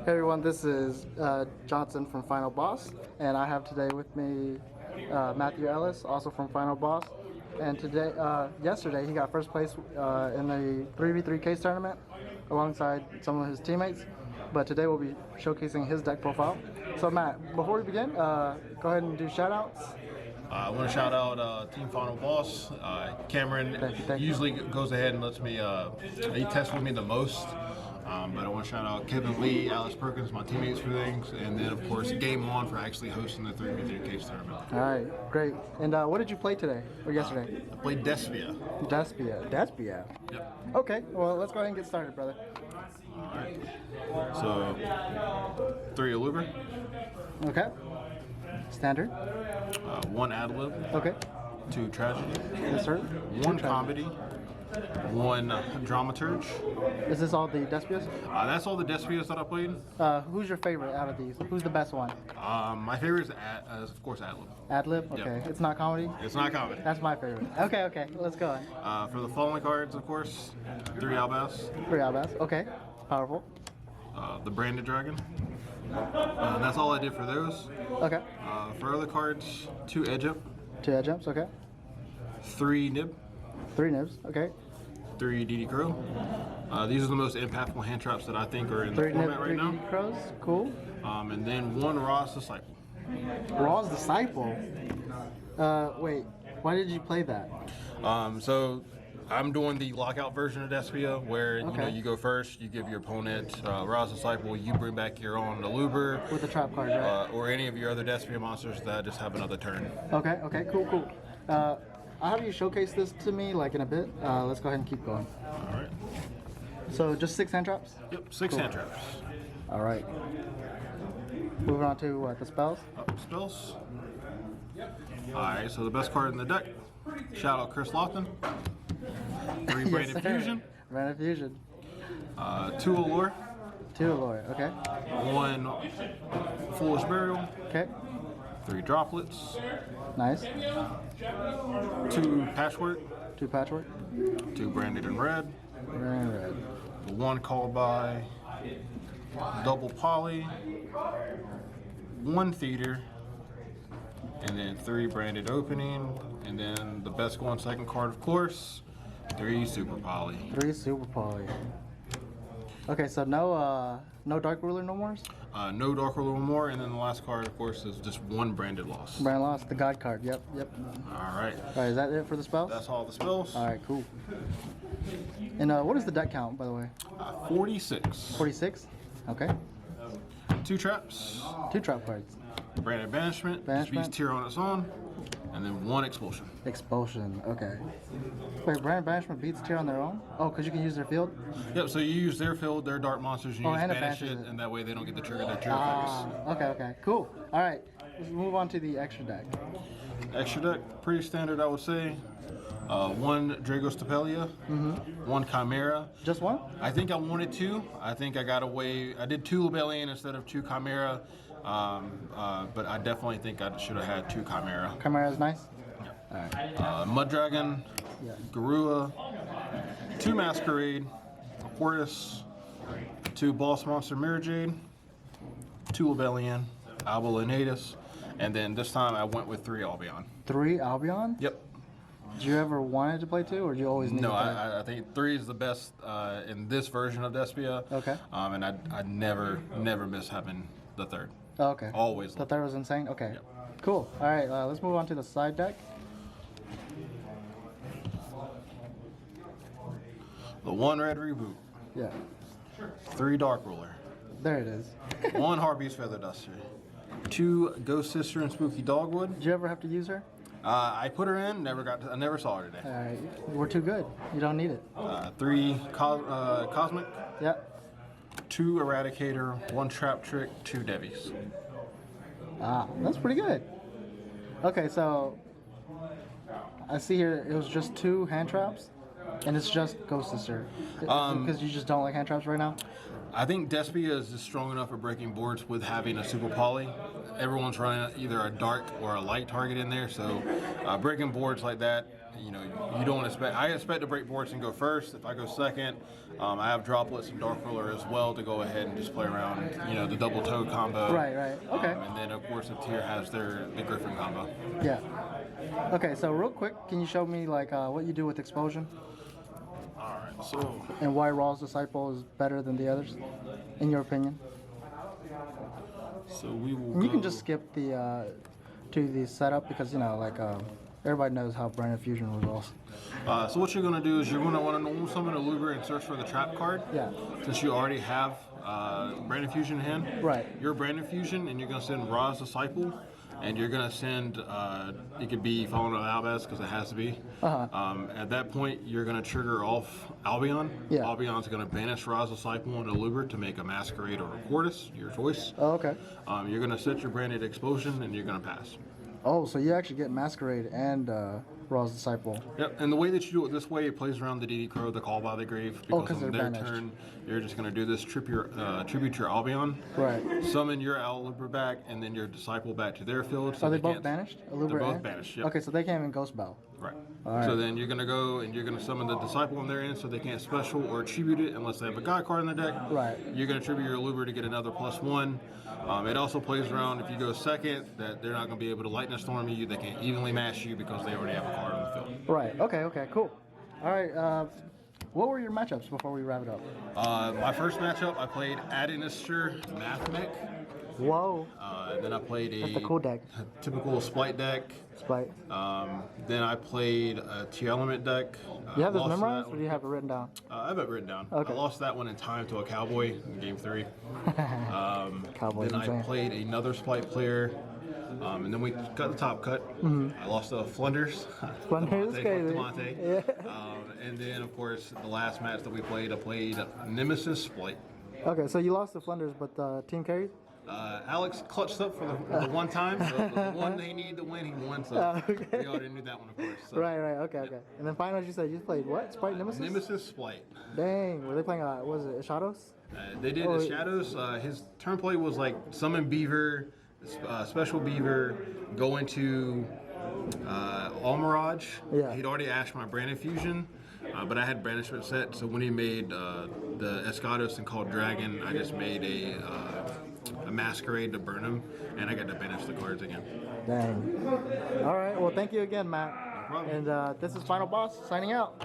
Hey everyone, this is Johnson from Final Boss, and I have today with me Matthew Ellis, also from Final Boss. And yesterday he got first place in the 3v3 case tournament alongside some of his teammates. But today we'll be showcasing his deck profile. So Matt, before we begin, go ahead and do shoutouts. I want to shout out Team Final Boss. Cameron Thank you. usually goes ahead and lets me, he tests with me the most. But I want to shout out Kevin Lee, Alex Perkins, my teammates for things, and then of course Game On for actually hosting the 3v3 case tournament. All right, great. And what did you play today or yesterday? I played Despia. Despia. Yep. Okay, well let's go ahead and get started, brother. All right. So 3 Aluber. Okay. Standard. 1 ad-lib. Okay. 2 tragedy. Yes, sir. 1 comedy. 1 dramaturge. Is this all the Despias? That's all the Despias that I played. Who's your favorite out of these? Who's the best one? My favorite is of course ad-lib. Ad-lib? Okay. Yep. It's not comedy? It's not comedy. That's my favorite. Okay. Let's go on. For the following cards, of course, 3 Albas. 3 Albas. Okay. Powerful. The Branded Dragon. That's all I did for those. Okay. For other cards, 2 Edge Up. 2 edge jumps. Okay. 3 Nib. 3 nibs. Okay. 3 DD Crow. These are the most impactful hand traps that I think are in the 3 format nib, right 3 now. DD crows. Cool. And then 1 Raw's Disciple. Raw's Disciple. Wait. Why did you play that? So I'm doing the lockout version of Despia, where Okay. you go first, you give your opponent Raw's Disciple, you bring back your own Aluber, With the trap card, right? or any of your other Despia monsters that just have another turn. Okay. Cool. I'll have you showcase this to me like in a bit. Let's go ahead and keep going. All right. So just 6 hand traps? Yep. 6 hand traps. All right. Moving on to the spells. Spells. Alright, so the best card in the deck. Shout out Chris Lofton. 3 Branded Fusion. Branded Fusion. 2 Allure. 2 Allure. Okay. 1 Foolish Burial. Okay. 3 Droplets. Nice. 2 Patchwork. 2 Patchwork. 2 Branded in Red. Red. 1 Called by. Double Poly. 1 Theater. And then 3 Branded Opening. And then the best going second card, of course. 3 Super Poly. 3 Super Poly. Okay, so no Dark Ruler no more? No Dark Ruler more, and then the last card, of course, is just 1 Branded Loss. Brand lost the God card. Yep. Alright. All right, is that it for the spells? That's all the spells. All right, cool. And what is the deck count, by the way? 46. 46. Okay. 2 traps. 2 trap cards. Branded Banishment. Banishment. Beast tier on its own. And then 1 Expulsion. Expulsion. Okay. Wait, Brand Banishment beats tier on their own? Oh, because you can use their field? Yep, so you use their field, their dark monsters, and you just and it banish it, banishes it. and that way they don't get to trigger their trigger effects. Okay. Cool. All right. Let's move on to the extra deck. Extra deck, pretty standard, I would say. 1 Dragos Tapelia. 1 Chimera. Just one? I think I wanted 2. I think I got away. I did 2 Lebellion instead of 2 Chimera. But I definitely think I should have had 2 Chimera. Chimera is nice? Mud Dragon, Yeah. Garua, 2 Masquerade, a Hortus, 2 Boss Monster Mirror Jade, 2 Lebellion, Albalinatus, and then this time I went with 3 Albion. 3 Albion? Yep. Did you ever wanted to play 2, or did you always need No, to play? I think 3 is the best in this version of Despia. Okay. And I never miss having the 3rd. Oh, okay. Always. The 3rd was insane? Okay. Yep. Cool. All right, let's move on to the side deck. The 1 Red Reboot, Yeah. 3 Dark Ruler, There it is. 1 Harpies Feather Duster, 2 Ghost Sister and Spooky Dogwood. Did you ever have to use her? I put her in, I never saw her today. All right. We're too good. You don't need it. 3 Cosmic, Yep. 2 Eradicator, 1 Trap Trick, 2 Devies. That's pretty good. Okay, so I see here it was just 2 hand traps, and it's just Ghost Sister. Because you just don't like hand traps right now? I think Despia is just strong enough for breaking boards with having a Super Poly. Everyone's running either a dark or a light target in there, so breaking boards like that you know, you don't expect. I expect to break boards and go first. If I go second, I have droplets and dark roller as well to go ahead and just play around, you know, the double toe combo. Right. Okay. And then of course the tier has the Griffin combo. Yeah. Okay. So real quick, can you show me like what you do with explosion All right. So and why Raw's Disciple is better than the others, in your opinion? we will. And you can go- just skip the to the setup because you know like everybody knows how Brain Fusion resolves. So what you're going to do is you're going to want to normal summon a Luger and search for the trap card. Yeah. Since you already have Brandon Fusion in hand. Right. You're Brandon Fusion, and you're going to send Ra's Disciple, and you're going to send, it could be Fallen of Albaz, because it has to be. At that point, you're going to trigger off Albion. Yeah. Albion's going to banish Ra's Disciple and a Luger to make a Masquerade or a Quartus, your choice. Oh, okay. You're going to set your Branded Explosion, and you're going to pass. Oh, so you actually get Masquerade and Raw's Disciple. Yep, and the way that you do it this way, it plays around the DD Crow, the Call by the Grave, because 'cause on they're their banished. turn, you're just going to do this tribute your Albion, Right. summon your Alubra back, and then your Disciple back to their field. So Are they both can't- banished? They're Alubra both and- banished, yep. Okay, so they can't even Ghost Battle. Right. Alright. So then you're going to go and you're going to summon the Disciple on their end so they can't special or tribute it unless they have a God card in their deck. Right. You're going to tribute your Alubra to get another +1. It also plays around if you go second that they're not going to be able to Lightning Storm you. They can't evenly match you because they already have a card on the field. Right. Okay. Cool. All right. What were your matchups before we wrap it up? My first matchup, I played Adinister Mathmech. Whoa. Then I played That's the cool deck. typical Splight deck. Spite. Then I played a T-Element deck. You have this Lost to memorized, that or one. do you have it written down? I have it written down. Okay. I lost that one in time to a Cowboy in Game 3. Cowboys Then I insane. played another Splight player. And then we got the top cut. I lost to Flunders. Flunders, Demonte, crazy. Demonte. Yeah. And then, of course, the last match that we played, I played Nemesis Splight. Okay, so you lost to Flunders, but team carried? Alex clutched up for the one time. So the one they needed to win, he won. So okay. we already knew that one, of course. So. Right. Okay. And then finals, you said you played what? Sprite Nemesis? Nemesis Splight. Dang. Were they playing, what was it, Shadows? They did the Shadows. His turn play was like summon Beaver, special Beaver, go into All Mirage. Yeah. He'd already ashed my Brandon Fusion, but I had Banishment set. So when he made the Escados and called Dragon, I just made a Masquerade to burn him, and I got to banish the cards again. Dang. All right. Well, thank you again, Matt. problem. And this is Final Boss signing out.